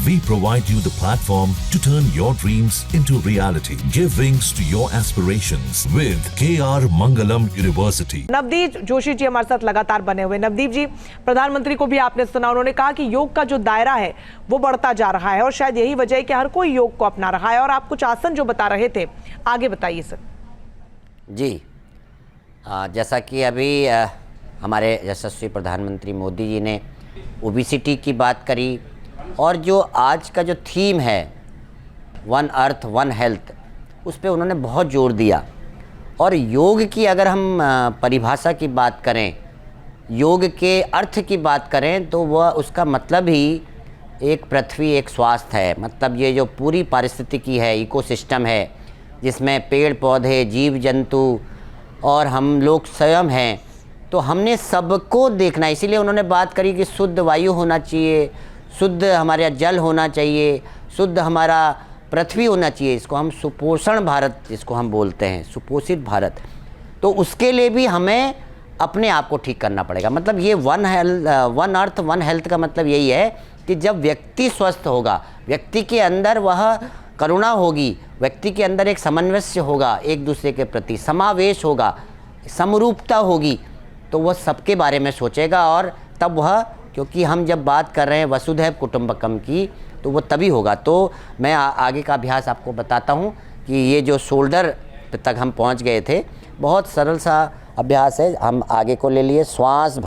We provide you the platform to turn your dreams into reality. Give wings to your aspirations with KR Mangalam University. Navdeep Joshi ji हमारे साथ लगातार बने हुए। नवदीप जी, प्रधानमंत्री को भी आपने सुना, उन्होंने कहा कि योग का जो दायरा है वो बढ़ता जा रहा है और शायद यही वजह है कि हर कोई योग को अपना रहा है। और आप कुछ आसन जो बता रहे थे, आगे बताइए सर। जी, जैसा कि अभी हमारे यशस्वी प्रधानमंत्री मोदी जी ने ओबेसिटी की बात करी और जो आज का जो थीम है वन अर्थ वन हेल्थ, उस पे उन्होंने बहुत जोर दिया। और योग की अगर हम परिभाषा की बात करें, योग के अर्थ की बात करें, तो वह उसका मतलब ही एक पृथ्वी एक स्वास्थ्य है। मतलब ये जो पूरी पारिस्थितिकी है, इकोसिस्टम है, जिसमें पेड़ पौधे, जीव जंतु और हम लोग स्वयं हैं, तो हमने सबको देखना है। इसीलिए उन्होंने बात करी कि शुद्ध वायु होना चाहिए, शुद्ध हमारा जल होना चाहिए, शुद्ध हमारा पृथ्वी होना चाहिए। इसको हम सुपोषण भारत जिसको हम बोलते हैं, सुपोषित भारत। तो उसके लिए भी हमें अपने आप को ठीक करना पड़ेगा। मतलब ये वन अर्थ वन हेल्थ का मतलब यही है कि जब व्यक्ति स्वस्थ होगा, व्यक्ति के अंदर वह करुणा होगी, व्यक्ति के अंदर एक सामंजस्य होगा, एक दूसरे के प्रति समावेश होगा, समरूपता होगी, तो वह सबके बारे में सोचेगा। और तब वह, क्योंकि हम जब बात कर रहे हैं वसुधैव कुटुंबकम की, तो वो तभी होगा। तो मैं आगे का अभ्यास आपको बताता हूँ कि ये जो शोल्डर तक हम पहुँच गए थे, बहुत सरल सा अभ्यास है। हम आगे को ले लिए, श्वास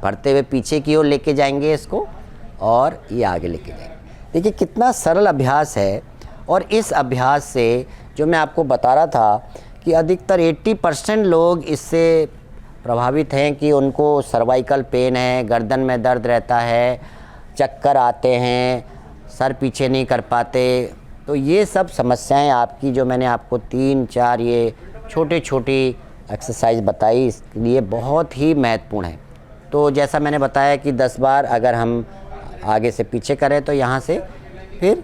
भरते हुए पीछे की ओर लेके जाएंगे इसको, और ये आगे लेके जाएंगे। देखिए कितना सरल अभ्यास है। और इस अभ्यास से जो मैं आपको बता रहा था कि अधिकतर 80% लोग इससे प्रभावित हैं कि उनको सर्वाइकल पेन है, गर्दन में दर्द रहता है, चक्कर आते हैं, सर पीछे नहीं कर पाते। तो ये सब समस्याएं आपकी, जो मैंने आपको 3-4 ये छोटी छोटी एक्सरसाइज बताई, इसके लिए बहुत ही महत्वपूर्ण है। तो जैसा मैंने बताया कि 10 बार अगर हम आगे से पीछे करें, तो यहाँ से फिर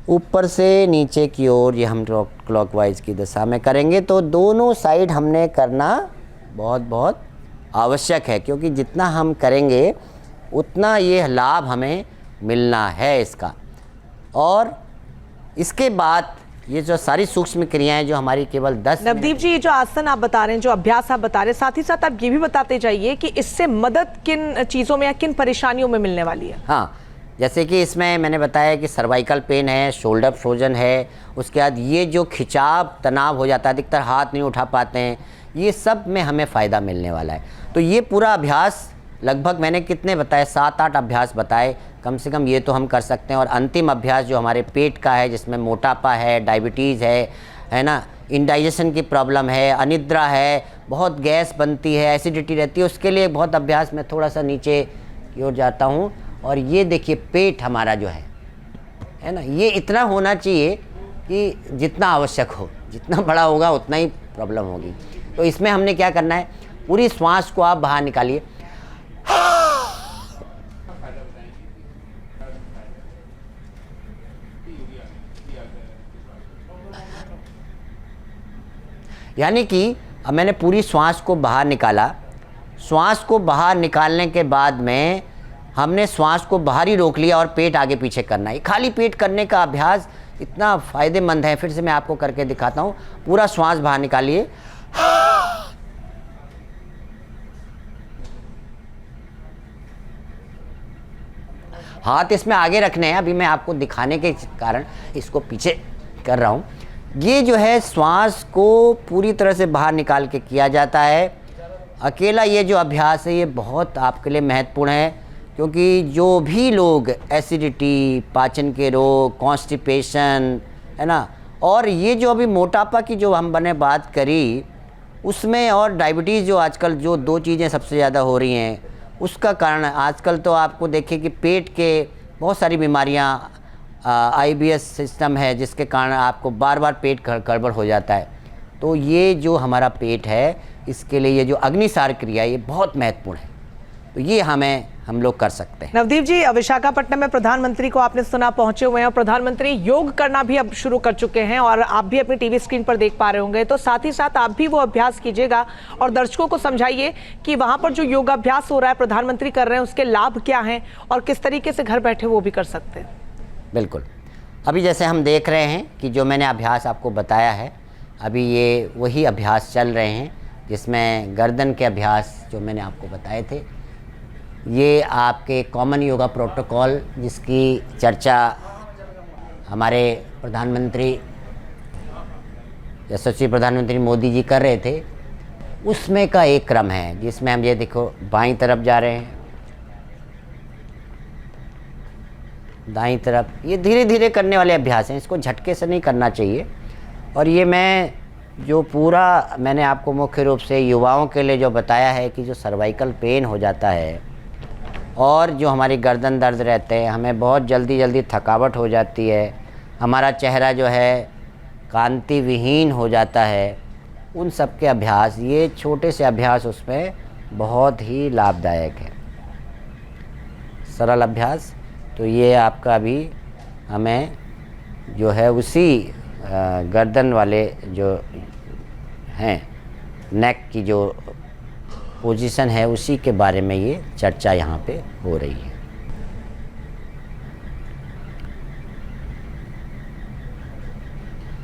ऊपर से नीचे की ओर ये हम क्लॉकवाइज की दिशा में करेंगे। तो दोनों साइड हमने करना बहुत बहुत आवश्यक है, क्योंकि जितना हम करेंगे उतना ये लाभ हमें मिलना है इसका। और इसके बाद ये जो सारी सूक्ष्म क्रियाएं जो हमारी केवल 10 नवदीप जी, ये जो आसन आप बता रहे हैं, जो अभ्यास आप बता रहे हैं, साथ ही साथ आप ये भी बताते जाइए कि इससे मदद किन चीज़ों में या किन परेशानियों में मिलने वाली है। हाँ, जैसे कि इसमें मैंने बताया कि सर्वाइकल पेन है, शोल्डर फ्रोजन है, उसके बाद ये जो खिंचाव तनाव हो जाता है, अधिकतर हाथ नहीं उठा पाते हैं, ये सब में हमें फ़ायदा मिलने वाला है। तो ये पूरा अभ्यास लगभग मैंने कितने बताए, 7-8 अभ्यास बताए कम से कम, ये तो हम कर सकते हैं। और अंतिम अभ्यास जो हमारे पेट का है, जिसमें मोटापा है, डायबिटीज़ है ना, इंडाइजेशन की प्रॉब्लम है, अनिद्रा है, बहुत गैस बनती है, एसिडिटी रहती है, उसके लिए बहुत अभ्यास मैं थोड़ा सा नीचे की ओर जाता हूँ। और ये देखिए पेट हमारा जो है ना, ये इतना होना चाहिए कि जितना आवश्यक हो, जितना बड़ा होगा उतना ही प्रॉब्लम होगी। तो इसमें हमने क्या करना है, पूरी श्वास को आप बाहर निकालिए, यानी कि अब मैंने पूरी श्वास को बाहर निकाला। श्वास को बाहर निकालने के बाद में हमने श्वास को बाहर ही रोक लिया और पेट आगे पीछे करना है। खाली पेट करने का अभ्यास इतना फ़ायदेमंद है। फिर से मैं आपको करके दिखाता हूँ। पूरा श्वास बाहर निकालिए, हाथ इसमें आगे रखने हैं, अभी मैं आपको दिखाने के कारण इसको पीछे कर रहा हूँ। ये जो है श्वास को पूरी तरह से बाहर निकाल के किया जाता है। अकेला ये जो अभ्यास है ये बहुत आपके लिए महत्वपूर्ण है, क्योंकि जो भी लोग एसिडिटी, पाचन के रोग, कॉन्स्टिपेशन है ना, और ये जो अभी मोटापा की जो हमने बात करी उसमें, और डायबिटीज़ जो आजकल जो 2 चीज़ें सबसे ज़्यादा हो रही हैं, उसका कारण आजकल तो आपको देखिए कि पेट के बहुत सारी बीमारियाँ, IBS सिस्टम है, जिसके कारण आपको बार बार पेट गड़बड़ हो जाता है। तो ये जो हमारा पेट है, इसके लिए ये जो अग्निसार क्रिया ये बहुत महत्वपूर्ण है। तो ये हमें हम लोग कर सकते हैं। नवदीप जी, विशाखापट्टनम में प्रधानमंत्री को आपने सुना पहुंचे हुए हैं और प्रधानमंत्री योग करना भी अब शुरू कर चुके हैं और आप भी अपनी टीवी स्क्रीन पर देख पा रहे होंगे, तो साथ ही साथ आप भी वो अभ्यास कीजिएगा और दर्शकों को समझाइए कि वहां पर जो योगाभ्यास हो रहा है, प्रधानमंत्री कर रहे हैं, उसके लाभ क्या हैं और किस तरीके से घर बैठे वो भी कर सकते हैं। बिल्कुल, अभी जैसे हम देख रहे हैं कि जो मैंने अभ्यास आपको बताया है, अभी ये वही अभ्यास चल रहे हैं जिसमें गर्दन के अभ्यास जो मैंने आपको बताए थे। ये आपके कॉमन योगा प्रोटोकॉल जिसकी चर्चा हमारे प्रधानमंत्री यशस्वी प्रधानमंत्री मोदी जी कर रहे थे, उसमें का एक क्रम है जिसमें हम ये देखो बाईं तरफ जा रहे हैं, दाईं तरफ, ये धीरे धीरे करने वाले अभ्यास हैं, इसको झटके से नहीं करना चाहिए। और ये मैं जो पूरा मैंने आपको मुख्य रूप से युवाओं के लिए जो बताया है कि जो सर्वाइकल पेन हो जाता है और जो हमारी गर्दन दर्द रहते हैं, हमें बहुत जल्दी थकावट हो जाती है, हमारा चेहरा जो है कांति विहीन हो जाता है, उन सब के अभ्यास, ये छोटे से अभ्यास उसमें बहुत ही लाभदायक है, सरल अभ्यास। तो ये आपका अभी हमें जो है उसी गर्दन वाले जो हैं, नेक की जो पोजीशन है, उसी के बारे में ये चर्चा यहाँ पे हो रही है।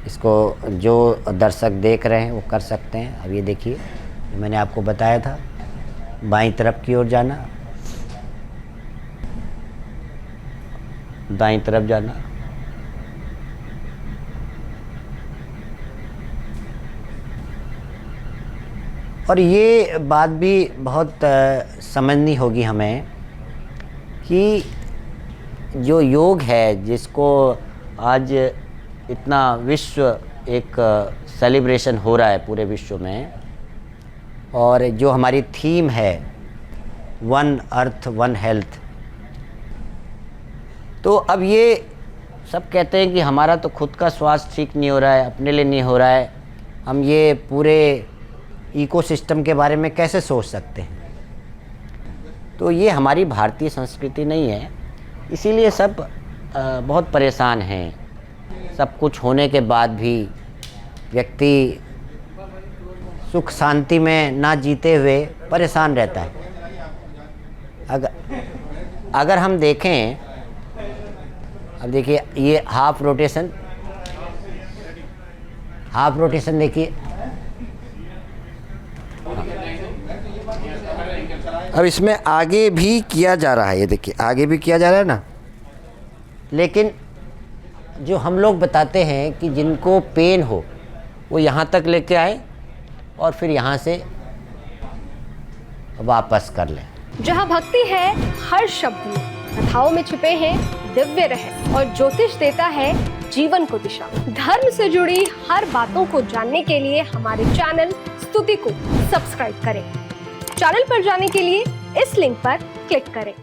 इसको जो दर्शक देख रहे हैं वो कर सकते हैं। अब ये देखिए, मैंने आपको बताया था बाईं तरफ की ओर जाना, दाईं तरफ जाना, और ये बात भी बहुत समझनी होगी हमें कि जो योग है, जिसको आज इतना विश्व एक सेलिब्रेशन हो रहा है पूरे विश्व में, और जो हमारी थीम है वन अर्थ वन हेल्थ, तो अब ये सब कहते हैं कि हमारा तो खुद का स्वास्थ्य ठीक नहीं हो रहा है, अपने लिए नहीं हो रहा है, हम ये पूरे इकोसिस्टम के बारे में कैसे सोच सकते हैं। तो ये हमारी भारतीय संस्कृति नहीं है, इसीलिए सब बहुत परेशान हैं। सब कुछ होने के बाद भी व्यक्ति सुख शांति में ना जीते हुए परेशान रहता है। अगर हम देखें, अब देखिए ये हाफ रोटेशन देखिए, अब इसमें आगे भी किया जा रहा है, ये देखिए आगे भी किया जा रहा है ना, लेकिन जो हम लोग बताते हैं कि जिनको पेन हो वो यहाँ तक लेके आए और फिर यहाँ से वापस कर लें। जहाँ भक्ति है हर शब्द में, कथाओं में छिपे हैं दिव्य रहस्य और ज्योतिष देता है जीवन को दिशा। धर्म से जुड़ी हर बातों को जानने के लिए हमारे चैनल स्तुति को सब्सक्राइब करें। चैनल पर जाने के लिए इस लिंक पर क्लिक करें।